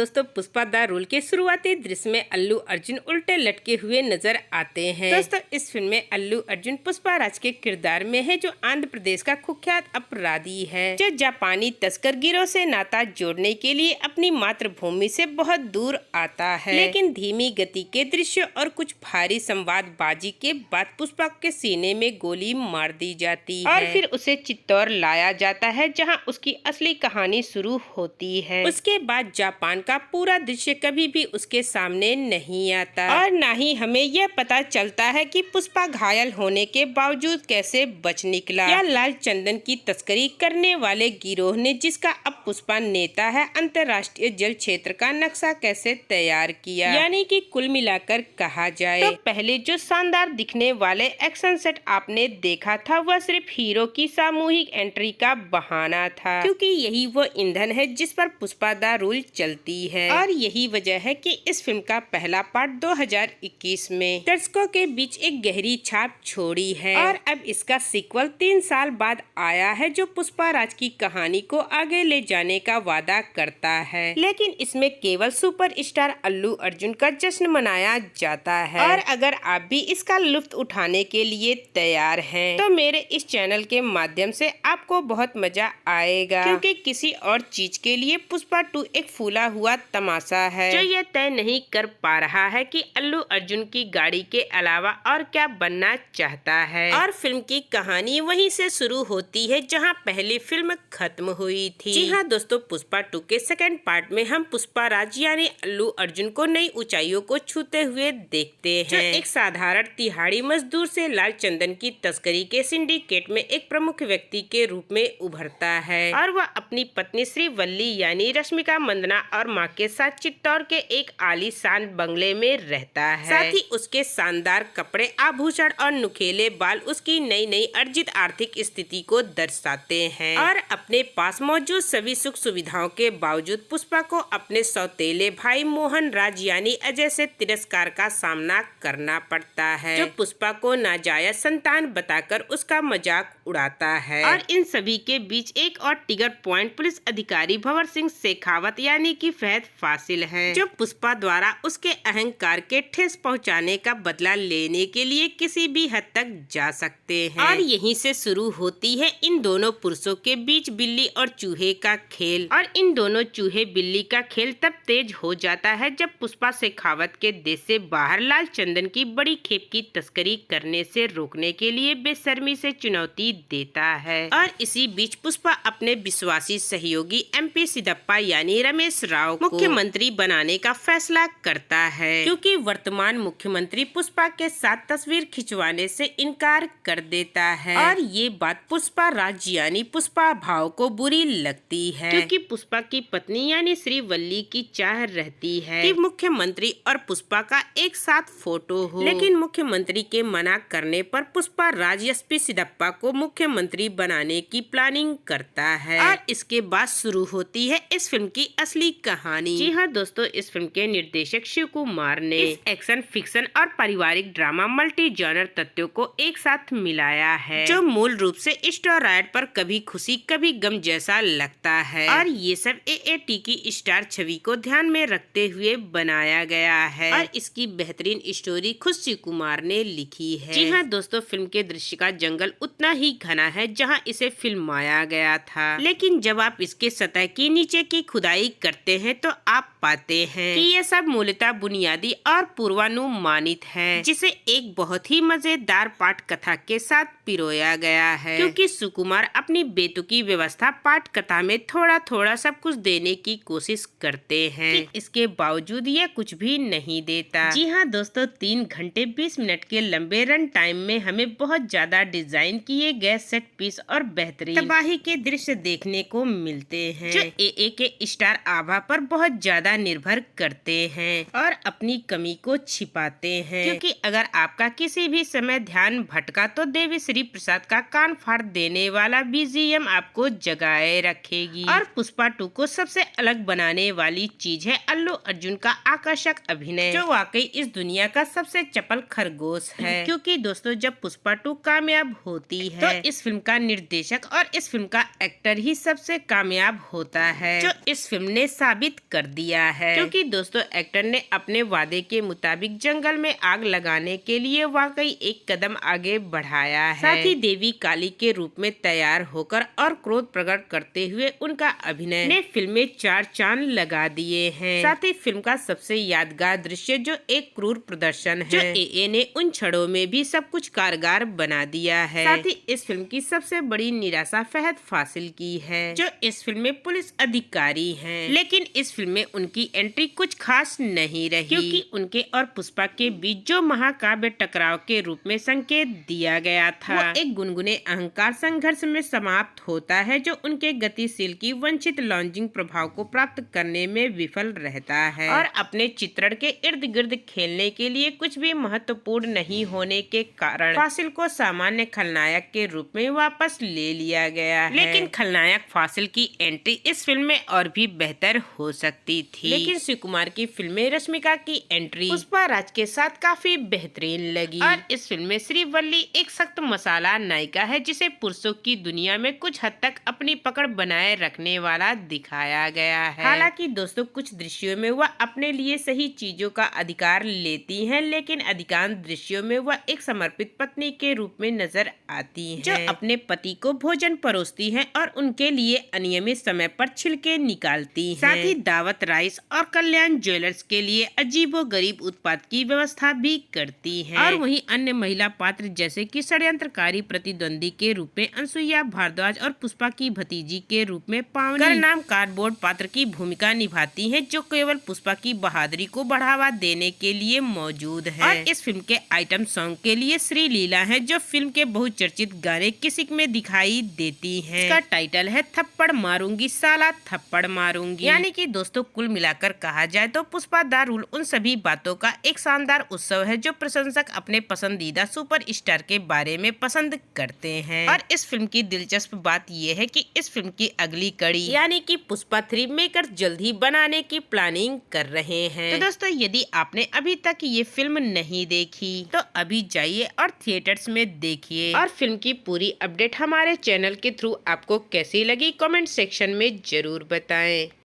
दोस्तों, Pushpa the rule के शुरुआती दृश्य में अल्लू अर्जुन उल्टे लटके हुए नजर आते हैं। दोस्तों, इस फिल्म में अल्लू अर्जुन पुष्पा राज के किरदार में है, जो आंध्र प्रदेश का कुख्यात अपराधी है, जो जापानी तस्कर गिरोह से नाता जोड़ने के लिए अपनी मातृभूमि से बहुत दूर आता है। लेकिन धीमी गति के दृश्य और कुछ भारी संवादबाजी के बाद पुष्पा के सीने में गोली मार दी जाती है और फिर उसे चित्तौड़ लाया जाता है, जहाँ उसकी असली कहानी शुरू होती है। उसके बाद जापान का पूरा दृश्य कभी भी उसके सामने नहीं आता और न ही हमें यह पता चलता है कि पुष्पा घायल होने के बावजूद कैसे बच निकला, या लाल चंदन की तस्करी करने वाले गिरोह ने, जिसका अब पुष्पा नेता है, अंतर्राष्ट्रीय जल क्षेत्र का नक्शा कैसे तैयार किया। यानी कि कुल मिलाकर कहा जाए तो पहले जो शानदार दिखने वाले एक्शन सेट आपने देखा था, वह सिर्फ हीरो की सामूहिक एंट्री का बहाना था, क्योंकि यही वो ईंधन है जिस पर पुष्पा द रूल चलती है। और यही वजह है कि इस फिल्म का पहला पार्ट 2021 में दर्शकों के बीच एक गहरी छाप छोड़ी है और अब इसका सीक्वल 3 साल बाद आया है, जो पुष्पा राज की कहानी को आगे ले जाने का वादा करता है। लेकिन इसमें केवल सुपरस्टार अल्लू अर्जुन का जश्न मनाया जाता है और अगर आप भी इसका लुत्फ उठाने के लिए तैयार हैं, तो मेरे इस चैनल के माध्यम से आपको बहुत मजा आएगा, क्योंकि किसी और चीज के लिए पुष्पा 2 एक फूला हुआ तमाशा है, जो ये तय नहीं कर पा रहा है कि अल्लू अर्जुन की गाड़ी के अलावा और क्या बनना चाहता है। और फिल्म की कहानी वहीं से शुरू होती है जहां पहली फिल्म खत्म हुई थी। जी हाँ दोस्तों, पुष्पा 2 के सेकंड पार्ट में हम पुष्पा राज यानी अल्लू अर्जुन को नई ऊंचाइयों को छूते हुए देखते हैं, जो एक साधारण तिहाड़ी मजदूर से लाल चंदन की तस्करी के सिंडिकेट में एक प्रमुख व्यक्ति के रूप में उभरता है और वह अपनी पत्नी श्रीवल्ली यानी रश्मिका मंदना और माँ के साथ चित्तौड़ के एक आलीशान बंगले में रहता है। साथ ही उसके शानदार कपड़े, आभूषण और नुकीले बाल उसकी नई नई अर्जित आर्थिक स्थिति को दर्शाते हैं और अपने पास मौजूद सभी सुख सुविधाओं के बावजूद पुष्पा को अपने सौतेले भाई मोहन राज यानी अजय से तिरस्कार का सामना करना पड़ता है, जो पुष्पा को नाजायज संतान बताकर उसका मजाक उड़ाता है। और इन सभी के बीच एक और टिगर पॉइंट पुलिस अधिकारी भंवर सिंह शेखावत यानी कि फहद फासिल है, जो पुष्पा द्वारा उसके अहंकार के ठेस पहुंचाने का बदला लेने के लिए किसी भी हद तक जा सकते हैं। और यहीं से शुरू होती है इन दोनों पुरुषों के बीच बिल्ली और चूहे का खेल। और इन दोनों चूहे बिल्ली का खेल तब तेज हो जाता है जब पुष्पा शेखावत के देश से बाहर लाल चंदन की बड़ी खेप की तस्करी करने से रोकने के लिए बेशर्मी से चुनौती देता है। और इसी बीच पुष्पा अपने विश्वासी सहयोगी MP सिद्धप्पा यानी रमेश राव को मुख्यमंत्री बनाने का फैसला करता है, क्योंकि वर्तमान मुख्यमंत्री पुष्पा के साथ तस्वीर खिंचवाने से इनकार कर देता है। और ये बात पुष्पा राज यानी पुष्पा भाव को बुरी लगती है, क्योंकि पुष्पा की पत्नी यानी श्रीवल्ली की चाह रहती है कि मुख्यमंत्री और पुष्पा का एक साथ फोटो हो। लेकिन मुख्यमंत्री के मना करने पर पुष्पा राज SP सिद्धप्पा को मुख्यमंत्री बनाने की प्लानिंग करता है और इसके बाद शुरू होती है इस फिल्म की असली कहानी। जी हाँ दोस्तों, इस फिल्म के निर्देशक शिव कुमार ने इस एक्शन, फिक्शन और पारिवारिक ड्रामा मल्टी जॉनर तत्वों को एक साथ मिलाया है, जो मूल रूप से स्टेरॉयड पर कभी खुशी कभी गम जैसा लगता है। और ये सब AAT की स्टार छवि को ध्यान में रखते हुए बनाया गया है और इसकी बेहतरीन स्टोरी खुद शिव कुमार ने लिखी है। जी हाँ दोस्तों, फिल्म के दृश्य का जंगल उतना ही घना है जहाँ इसे फिल्माया गया था, लेकिन जब आप इसके सतह की नीचे की खुदाई करते हैं तो आप पाते हैं कि ये सब मूलतः बुनियादी और पूर्वानुमानित है, जिसे एक बहुत ही मजेदार पाठ कथा के साथ पिरोया गया है, क्योंकि सुकुमार अपनी बेतुकी व्यवस्था पाठ कथा में थोड़ा थोड़ा सब कुछ देने की कोशिश करते हैं कि इसके बावजूद ये कुछ भी नहीं देता। जी हाँ दोस्तों, 3 घंटे 20 मिनट के लंबे रन टाइम में हमें बहुत ज्यादा डिजाइन किए गए सेट पीस और बेहतरीन तबाही के दृश्य देखने को मिलते हैं, जो AA के स्टार आभा पर बहुत ज्यादा निर्भर करते हैं और अपनी कमी को छिपाते हैं, क्योंकि अगर आपका किसी भी समय ध्यान भटका तो देवी श्री प्रसाद का कान फाड़ देने वाला BGM आपको जगाए रखेगी। और पुष्पा 2 को सबसे अलग बनाने वाली चीज है अल्लू अर्जुन का आकर्षक अभिनय, जो वाकई इस दुनिया का सबसे चपल खरगोश है। क्योंकि दोस्तों, जब पुष्पा 2 कामयाब होती है तो इस फिल्म का निर्देशक और इस फिल्म का एक्टर ही सबसे कामयाब होता है, जो इस फिल्म ने साबित साबित कर दिया है, क्योंकि दोस्तों एक्टर ने अपने वादे के मुताबिक जंगल में आग लगाने के लिए वाकई एक कदम आगे बढ़ाया है। साथ ही देवी काली के रूप में तैयार होकर और क्रोध प्रकट करते हुए उनका अभिनय ने फिल्म में 4 चांद लगा दिए हैं। साथ ही फिल्म का सबसे यादगार दृश्य जो एक क्रूर प्रदर्शन है, जो एए ने उन क्षणों में भी सब कुछ कारगर बना दिया है। साथ ही इस फिल्म की सबसे बड़ी निराशा फहद फासिल की है, जो इस फिल्म में पुलिस अधिकारी हैं। लेकिन इस फिल्म में उनकी एंट्री कुछ खास नहीं रही, क्योंकि उनके और पुष्पा के बीच जो महाकाव्य टकराव के रूप में संकेत दिया गया था, वो एक गुनगुने अहंकार संघर्ष में समाप्त होता है, जो उनके गतिशील की वंचित लॉन्चिंग प्रभाव को प्राप्त करने में विफल रहता है और अपने चित्रण के इर्द गिर्द खेलने के लिए कुछ भी महत्वपूर्ण नहीं होने के कारण फासिल को सामान्य खलनायक के रूप में वापस ले लिया गया है। लेकिन खलनायक फासिल की एंट्री इस फिल्म में और भी बेहतर हो सकती थी। लेकिन शिव कुमार की फिल्म में रश्मिका की एंट्री पुष्पा राज के साथ काफी बेहतरीन लगी और इस फिल्म में श्रीवल्ली एक सख्त मसाला नायिका है, जिसे पुरुषों की दुनिया में कुछ हद तक अपनी पकड़ बनाए रखने वाला दिखाया गया है। हालांकि दोस्तों कुछ दृश्यों में वह अपने लिए सही चीजों का अधिकार लेती हैं, लेकिन अधिकांश दृश्यों में वह एक समर्पित पत्नी के रूप में नजर आती हैं, जो अपने पति को भोजन परोसती हैं और उनके लिए अनियमित समय पर छिलके निकालती हैं। साथ ही दावत राइस और कल्याण ज्वेलर्स के लिए अजीबोगरीब उत्पाद की व्यवस्था भी करती हैं। और वहीं अन्य महिला पात्र जैसे कि षड्यंत्रकारी प्रतिद्वंदी के रूप में अनसुईया भारद्वाज और पुष्पा की भतीजी के रूप में पावनी नाम कार्डबोर्ड पात्र की भूमिका निभाती हैं, जो केवल पुष्पा की बहादुरी को बढ़ावा देने के लिए मौजूद है। और इस फिल्म के आइटम सॉन्ग के लिए श्री लीला है, जो फिल्म के बहुचर्चित गाने किसिक में दिखाई देती हैं। इसका टाइटल है थप्पड़ मारूंगी साला थप्पड़ मारूंगी। यानी कि दोस्तों कुल मिलाकर कहा जाए तो पुष्पा द रूल उन सभी बातों का एक शानदार उत्सव है, जो प्रशंसक अपने पसंदीदा सुपरस्टार के बारे में पसंद करते हैं। और इस फिल्म की दिलचस्प बात यह है कि इस फिल्म की अगली कड़ी यानी कि पुष्पा 3 मेकर जल्द ही बनाने की प्लानिंग कर रहे हैं। तो दोस्तों यदि आपने अभी तक ये फिल्म नहीं देखी तो अभी जाइए और थिएटर्स में देखिए। और फिल्म की पूरी अपडेट हमारे चैनल के थ्रू आपको कैसी लगी कमेंट सेक्शन में जरूर बताएं।